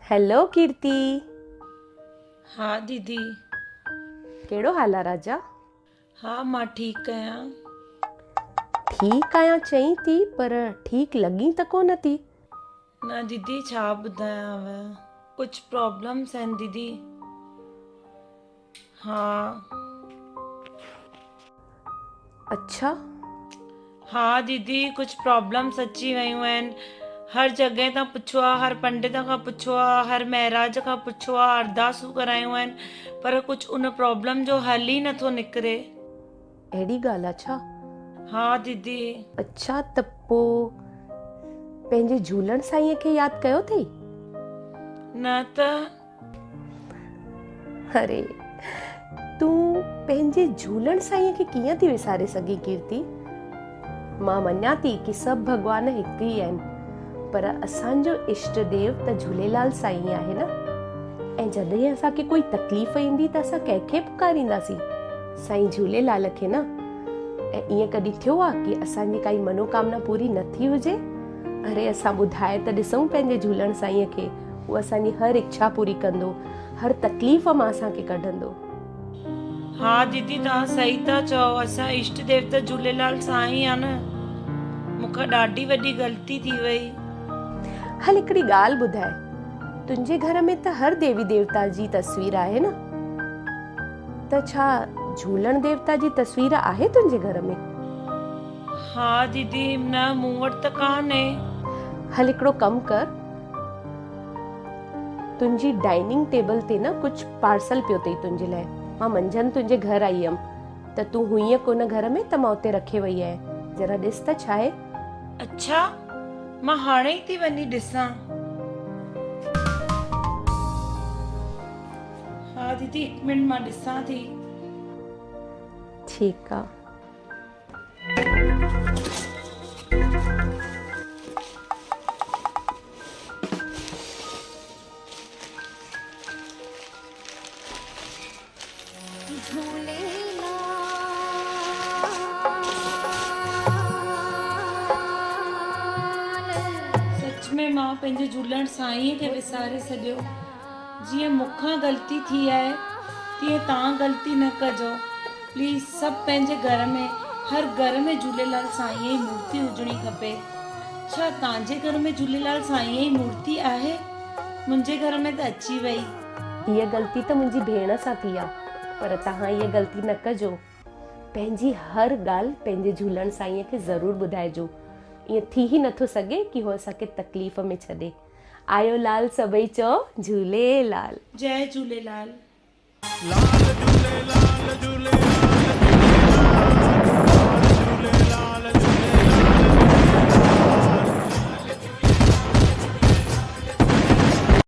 Hello कीर्ति। हाँ दीदी। कहिड़ो हाल आहे राजा? हाँ मां ठीकु आहियां। ठीकु आहियां चई थी पर ठीकु लॻी त कोन थी। न दीदी छा ॿुधायांव, कुछ प्रॉब्लम्स आहिनि दीदी। हाँ अच्छा, हाँ दीदी कुछ प्रॉब्लम्स अची वियूं आहिनि। हर जॻह तां पुछो आहे, हर पंडित खां पुछो आहे, हर महराज खां पुछो आहे, अरदासूं करायूं आहिनि, पर कुछ उन प्रॉब्लम जो हल ई नथो निकिरे। अहिड़ी ॻाल्हि आहे छा? हाँ दीदी। अच्छा त पोइ पंहिंजे झूलण साईंअ खे यादि कयो अथई? न त। अरे तूं पंहिंजे झूलण साईंअ खे कीअं थी विसारे सघी कीर्ति? मां मञा थी कि सभु भॻवान हिकु ई आहिनि, पर असांजो इष्ट देव त झूलेलाल साईं आहे न। ऐं जॾहिं असांखे कोई तकलीफ़ ईंदी त असां कंहिंखे पुकारींदासीं? साईं झूलेलाल खे न। ऐं ईअं कॾहिं थियो आहे कि असांजी काई मनोकामना पूरी न थी हुजे? अरे असां ॿुधाए त ॾिसूं पंहिंजे झूलण साईंअ खे, उहो असांजी हर इच्छा पूरी कंदो, हर तकलीफ़ मां असांखे कढंदो। हाँ दीदी तव्हां सही था चओ, असां इष्ट देव त झूलेलाल साईं आहे न। मूंखां ॾाढी वॾी ग़लती थी वई। हल हिकिड़ी ॻाल्हि ॿुधाए, तुंहिंजे घर में त हर देवी देवता जी तस्वीर आहे न, त छा झूलण देवता जी तस्वीर आहे तुंहिंजे घर में? हाँ दीदी न, मूं वटि त कान्हे। हल हिकिड़ो कमु कर, तुंहिंजी डाइनिंग टेबल ते न कुझु पार्सल पियो अथई तुंहिंजे लाइ। मां मंझंदि तुंहिंजे घर आई हुयमि त तूं हुईअं कोन घर में, त मां उते रखे वई आहियां। जरा ॾिस त छा आहे। अच्छा मां हाणे ई थी वञी ॾिसां। हाँ दीदी हिकु मिंट मां ॾिसां थी। ठीकु आहे। सच में मां पंहिंजे झूलण साईं खे विसारे छॾियो। जीअं मूंखां ग़लती थी आहे तीअं तव्हां ग़लती न कजो प्लीज़। सभु पंहिंजे घर में, हर घर में झूलेलाल साईं जी मूर्ति हुजणी खपे। छा तव्हांजे घर में झूलेलाल साईं जी मूर्ति आहे? मुंहिंजे घर में त अची वई। हीअ ग़लती त मुंहिंजी भेण सां थी आहे, पर तव्हां हीअ ग़लती न कजो। पंहिंजी हर ॻाल्हि पंहिंजे झूलण साईंअ खे ज़रूरु ॿुधाइजो। ईअं थी ई नथो सघे कि उहो असांखे तकलीफ़ में छॾे। आयो लाल सभई चओ झूलेलाल। जय झूलेलाल। लाल झूलेलाल झूलेलाल।